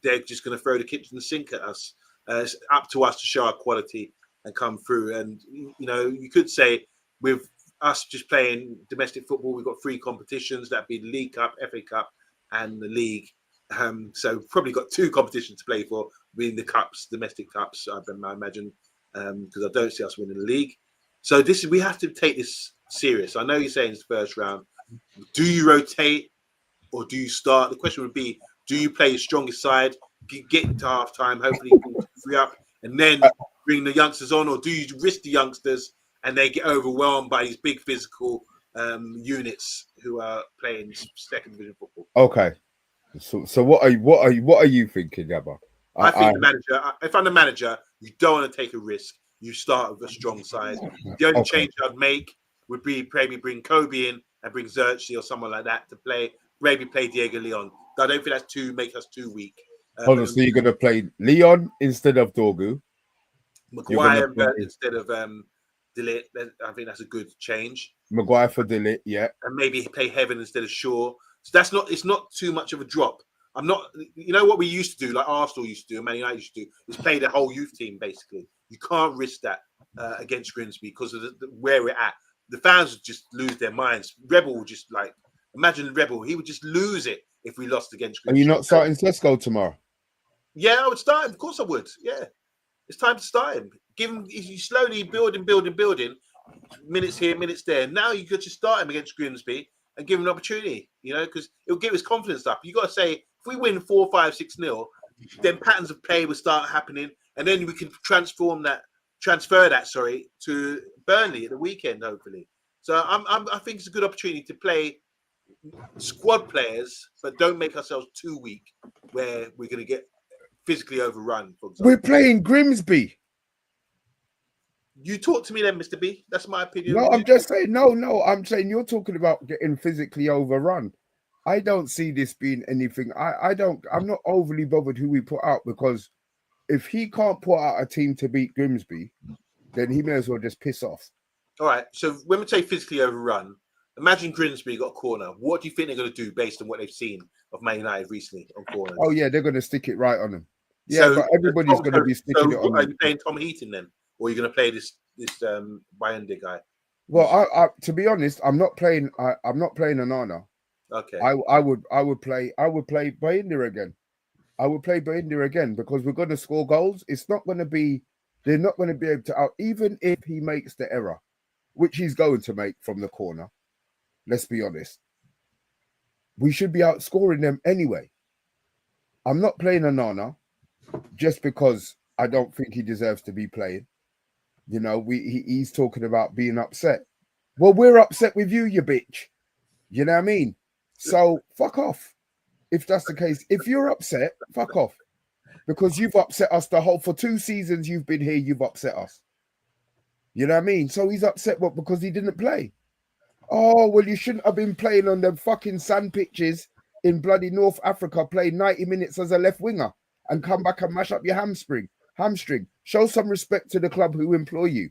they're just going to throw the kitchen sink at us. It's up to us to show our quality and come through. And you could say with us just playing domestic football, we've got 3 competitions. That'd be the League Cup, FA Cup, and the league. So probably got 2 competitions to play for, being the cups, domestic cups, I imagine, because I don't see us winning the league. So we have to take this serious. I know you're saying it's the first round. Do you rotate or do you start? The question would be, do you play your strongest side, get to half time, hopefully you can free up, and then bring the youngsters on, or do you risk the youngsters and they get overwhelmed by these big physical units who are playing second division football? Okay. So what are you thinking, Gabba? I think the manager. If I'm the manager, you don't want to take a risk. You start with a strong side. The only change I'd make would be maybe bring Kobe in and bring Xerxes or someone like that to play. Maybe play Diego Leon. I don't think that's make us too weak. Honestly, you're going to play Leon instead of Dorgu. Maguire instead of Delit. I think that's a good change. Maguire for Delit, yeah. And maybe play Heaven instead of Shaw. So it's not too much of a drop. I'm not, what we used to do, like Arsenal used to do, Man United used to do, is play the whole youth team, basically. You can't risk that against Grimsby because of where we're at. The fans would just lose their minds. Rebel would just imagine Rebel, he would just lose it if we lost against Grimsby. Are you not starting Sesko tomorrow? Yeah, I would start him. Of course I would. Yeah. It's time to start him. Give him, you slowly building, minutes here, minutes there. Now you could just start him against Grimsby and give him an opportunity, because it'll give his confidence up. You got to say, if we win 4-5-6-0, then patterns of play will start happening, and then we can transfer that to Burnley at the weekend, hopefully. So I think it's a good opportunity to play squad players, but don't make ourselves too weak, where we're going to get physically overrun. For example, we're playing Grimsby. You talk to me then, Mr. B. That's my opinion. No, I'm just saying. No. I'm saying you're talking about getting physically overrun. I don't see this being anything. I'm not overly bothered who we put out, because if he can't put out a team to beat Grimsby, then he may as well just piss off. All right. So when we say physically overrun, imagine Grimsby got a corner. What do you think they're going to do based on what they've seen of Man United recently on corners? Oh yeah, they're going to stick it right on them. Yeah, so, but everybody's going to be sticking it on. Are you playing Tom Heaton then, or are you going to play this Bayende guy? Well, I to be honest, I'm not playing Onana. Okay. I would play Bayende again. I would play Bayende again because we're going to score goals. It's not going to be They're not going to be able to out, even if he makes the error, which he's going to make from the corner. Let's be honest. We should be outscoring them anyway. I'm not playing Onana just because I don't think he deserves to be playing. You know, he's talking about being upset. Well, we're upset with you, you bitch. You know what I mean? So fuck off. If that's the case, if you're upset, fuck off. Because you've upset us for 2 seasons you've been here, you've upset us. You know what I mean? So he's upset because he didn't play. Oh, well, you shouldn't have been playing on them fucking sand pitches in bloody North Africa, playing 90 minutes as a left winger and come back and mash up your hamstring. Show some respect to the club who employ you.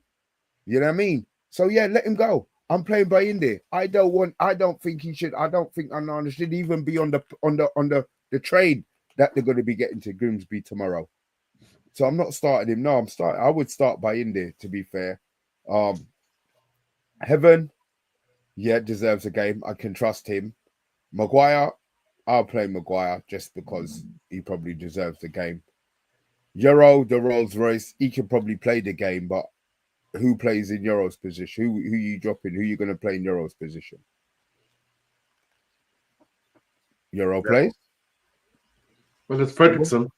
You know what I mean? So yeah, let him go. I'm playing by India. I don't think he should. I don't think Onana should even be on the train that they're going to be getting to Grimsby tomorrow. So I'm not starting him. No, I would start by India, to be fair. Heaven, yeah, deserves a game. I can trust him. Maguire, I'll play Maguire just because he probably deserves the game. Euro, the Rolls Royce, he can probably play the game, but who plays in Euro's position? Who you dropping? Who you going to play in Euro's position? Euro plays? Well, it's Fredrickson,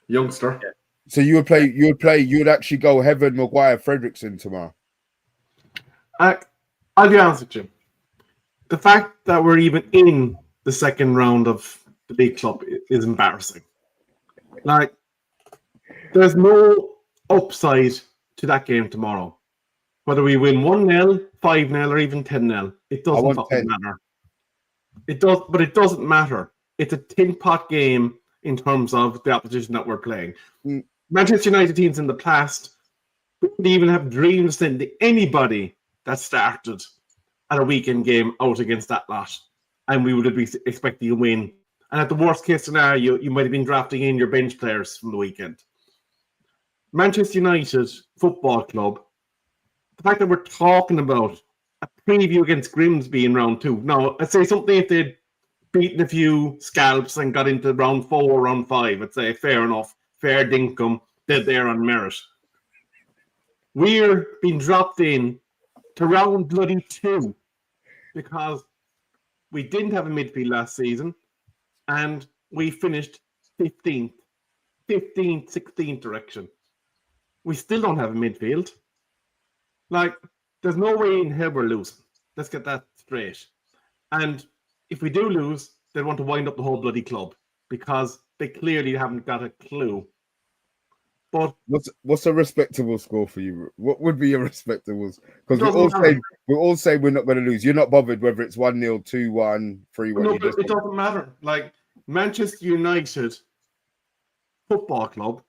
youngster. Yeah. So you would actually go Heaven, Maguire, Fredrickson tomorrow. I'll be honest with you. The fact that we're even in the second round of the big club is embarrassing. Like, there's no upside to that game tomorrow. Whether we win 1-0, 5-0, or even 10-0, it doesn't fucking matter. It doesn't matter. It's a tin pot game in terms of the opposition that we're playing. Manchester United teams in the past wouldn't even have dreams sending anybody that started at a weekend game out against that lot, and we would be expecting a win. And at the worst case scenario, you might have been drafting in your bench players from the weekend. Manchester United Football Club, the fact that we're talking about a preview against Grimsby in round 2. Now, I'd say something if they'd beaten a few scalps and got into round 4, round 5, I'd say fair enough, fair dinkum, they're there on merit. We're being dropped in to round bloody 2 because we didn't have a midfield last season and we finished 15th, 16th direction. We still don't have a midfield. Like, there's no way in hell we're losing. Let's get that straight. And if we do lose, they want to wind up the whole bloody club because they clearly haven't got a clue. But what's a respectable score for you? What would be a respectable? Because we all say we're not going to lose. You're not bothered whether it's 1-0, 2-1, 3-1. No, but it doesn't matter. Like, Manchester United Football Club,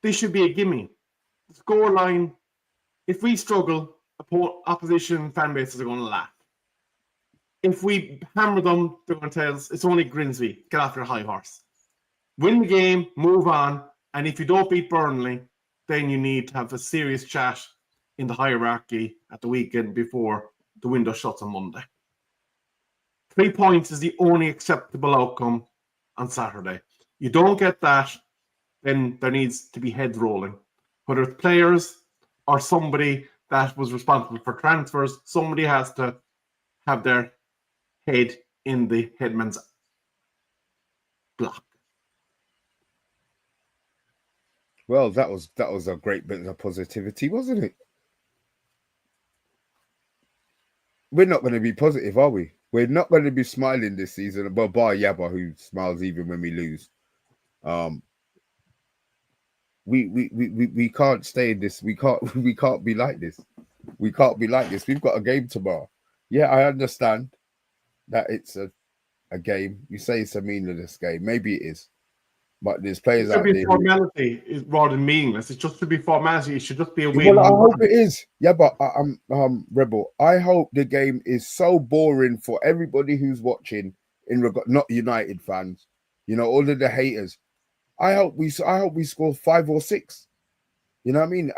this should be a gimme. The scoreline, if we struggle, opposition fan bases are going to laugh. If we hammer them, they're going to tell us it's only Grimsby. Get off your high horse. Win the game, move on. And if you don't beat Burnley, then you need to have a serious chat in the hierarchy at the weekend before the window shuts on Monday. 3 points is the only acceptable outcome on Saturday. You don't get that, then there needs to be head rolling. Whether it's players or somebody that was responsible for transfers, somebody has to have their head in the headman's block. Well, that was a great bit of positivity, wasn't it? We're not going to be positive, are we? We're not going to be smiling this season. Well, bar Yabba, who smiles even when we lose. We can't stay in this. We can't be like this. We can't be like this. We've got a game tomorrow. Yeah, I understand that it's a game. You say it's a meaningless game. Maybe it is. But there's players out there. Formality is rather than meaningless. It's just to be formality. It should just be a win. Well, I hope it is. Yeah, but Rebel. I hope the game is so boring for everybody who's watching. Not United fans, all of the haters. I hope we score 5 or 6. You know what I mean?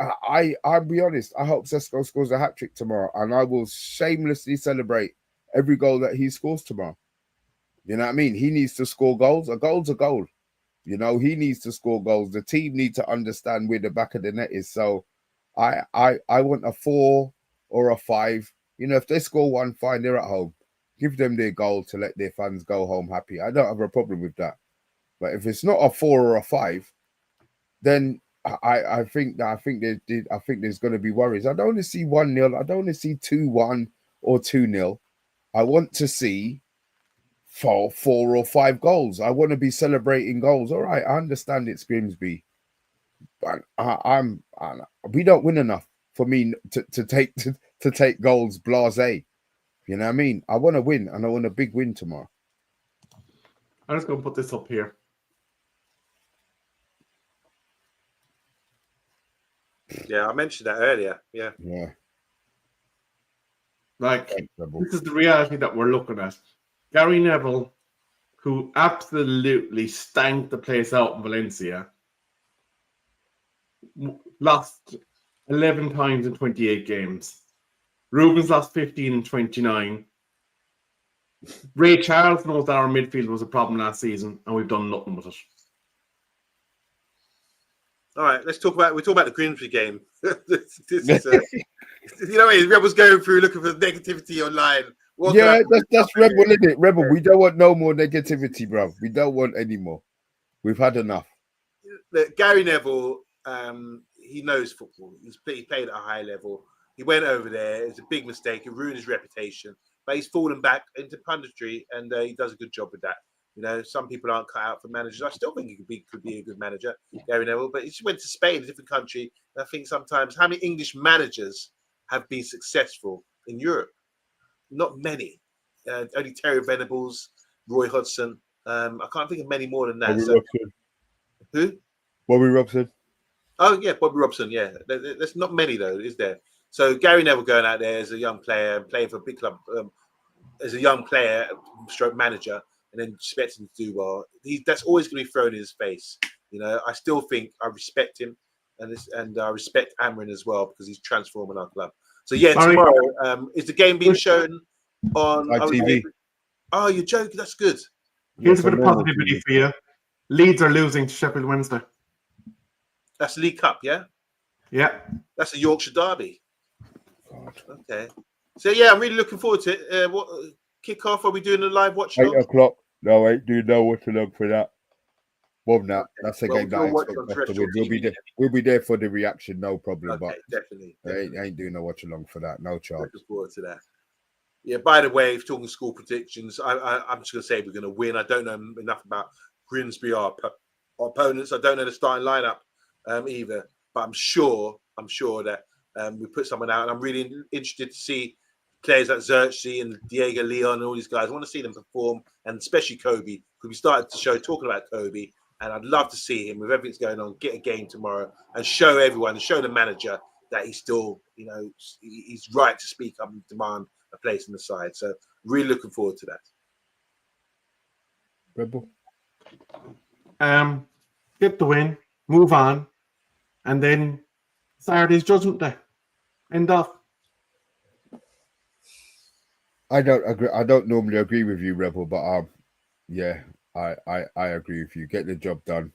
I'll be honest. I hope Sesko scores a hat trick tomorrow, and I will shamelessly celebrate every goal that he scores tomorrow. You know what I mean? He needs to score goals. A goal's a goal. You know, he needs to score goals. The team need to understand where the back of the net is. So I want a 4 or a 5. You know, if they score 1, fine, they're at home. Give them their goal to let their fans go home happy. I don't have a problem with that. But if it's not a 4 or a 5, then I think there's going to be worries. I don't want to see 1-0. I don't want to see 2-1 or 2-0. I want to see 4 or 5 goals. I want to be celebrating goals. All right, I understand it's Grimsby, but we don't win enough for me to take goals blasé. You know what I mean? I want to win, and I want a big win tomorrow. I'm just going to put this up here. Yeah, I mentioned that earlier. Yeah. Like, this is the reality that we're looking at. Gary Neville, who absolutely stank the place out in Valencia, lost 11 times in 28 games. Rubens lost 15 in 29. Ray Charles knows that our midfield was a problem last season, and we've done nothing with it. All right, we'll talk about the Grimsby game. this is, you know, Rebels going through looking for negativity online. That's Rebel, isn't it? Rebel, we don't want no more negativity, bro. We don't want any more. We've had enough. Gary Neville, he knows football. He played at a high level. He went over there. It's a big mistake. It ruined his reputation. But he's fallen back into punditry, and he does a good job with that. You know, some people aren't cut out for managers. I still think he could be a good manager, Gary Neville. But he just went to Spain, a different country. And I think sometimes, how many English managers have been successful in Europe? Not many. Only Terry Venables, Roy Hodgson. I can't think of many more than that. Who? Bobby Robson. Oh, yeah, Bobby Robson, yeah. There's not many, though, is there? So Gary Neville going out there as a young player, playing for a big club, as a young player, stroke manager, and then expecting to do well. That's always going to be thrown in his face. You know, I still think I respect him, and I respect Amrin as well, because he's transforming our club. So, yeah, tomorrow, is the game being shown on ITV? Oh, you're joking? That's good. Here's a bit of positivity for you. Leeds are losing to Sheffield Wednesday. That's the League Cup, yeah? Yeah. That's a Yorkshire derby. God. Okay. So, yeah, I'm really looking forward to it. What kick-off? Are we doing a live watch? 8 o'clock. No, I do no watch along for that. Well, no, that's a game that I expect us to win. We'll be there for the reaction, no problem. Okay, but definitely. I ain't doing no watch along for that. No chance. Looking forward to that. Yeah, by the way, if talking school predictions, I'm just going to say we're going to win. I don't know enough about Grimsby, our opponents. I don't know the starting lineup either. But I'm sure that we put someone out. And I'm really interested to see players like Xerxes and Diego Leon and all these guys. I want to see them perform, and especially Kobe, because we started the show talking about Kobe. And I'd love to see him, with everything's going on, get a game tomorrow and show everyone and show the manager that he's still, you know, he's right to speak up and demand a place in the side. So really looking forward to that. Rebel. Get the win, move on, and then Saturday's Judgment Day. End off. I don't agree. I don't normally agree with you, Rebel, but yeah, I agree with you. Get the job done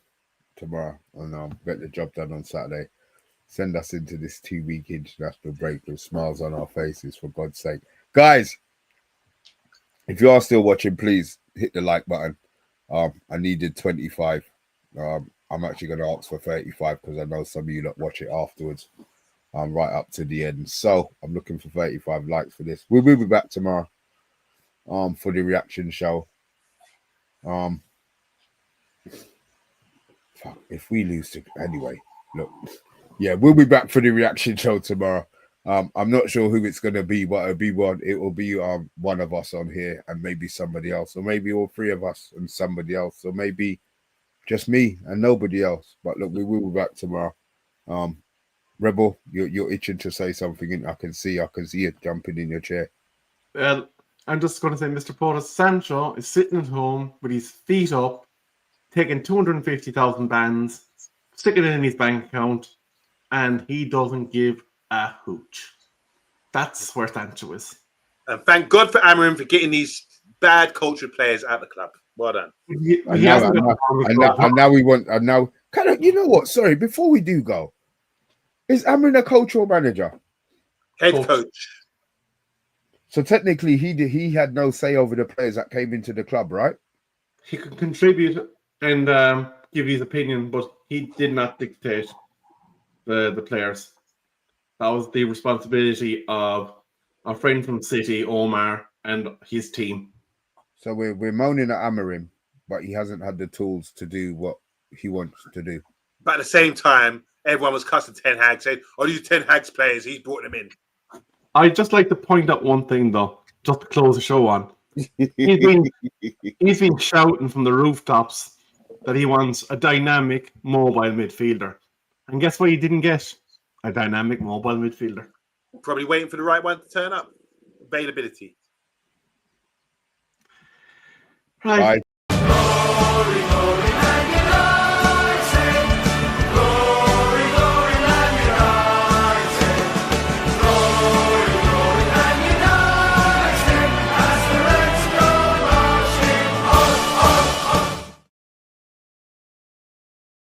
tomorrow, and get the job done on Saturday. Send us into this 2-week international break with smiles on our faces, for God's sake. Guys, if you are still watching, please hit the like button. I needed 25. I'm actually going to ask for 35, because I know some of you that watch it afterwards. Right up to the end. So I'm looking for 35 likes for this. We will be back tomorrow for the reaction show. If we lose to anyway, look. Yeah, we'll be back for the reaction show tomorrow. I'm not sure who it's going to be, but it'll be one of us on here, and maybe somebody else, or maybe all 3 of us and somebody else, or maybe just me and nobody else. But look, we will be back tomorrow. Rebel, you're itching to say something, and I can see you jumping in your chair. Well, I'm just going to say Mr. Porter Sancho is sitting at home with his feet up, taking 250,000 bands, sticking it in his bank account, and he doesn't give a hooch. That's where Sancho is. And thank God for Amarin for getting these bad cultured players out of the club. Well done. He And hasn't now, got the form of and club. now, and now we want. And now, kind of. You know what? Sorry, before we do go, is Amrin a coach or manager? Head Coach. coach. So technically, he had no say over the players that came into the club, right? He could contribute and give his opinion, but he did not dictate the players. That was the responsibility of our friend from City, Omar, and his team. So we're moaning at Amarim, but he hasn't had the tools to do what he wants to do. But at the same time, everyone was cussing Ten Hag, saying, "Oh, these Ten Hag's players, he's brought them in." I'd just like to point out one thing, though, just to close the show on. He's been shouting from the rooftops that he wants a dynamic mobile midfielder. And guess what he didn't get? A dynamic mobile midfielder. Probably waiting for the right one to turn up. Availability. Right.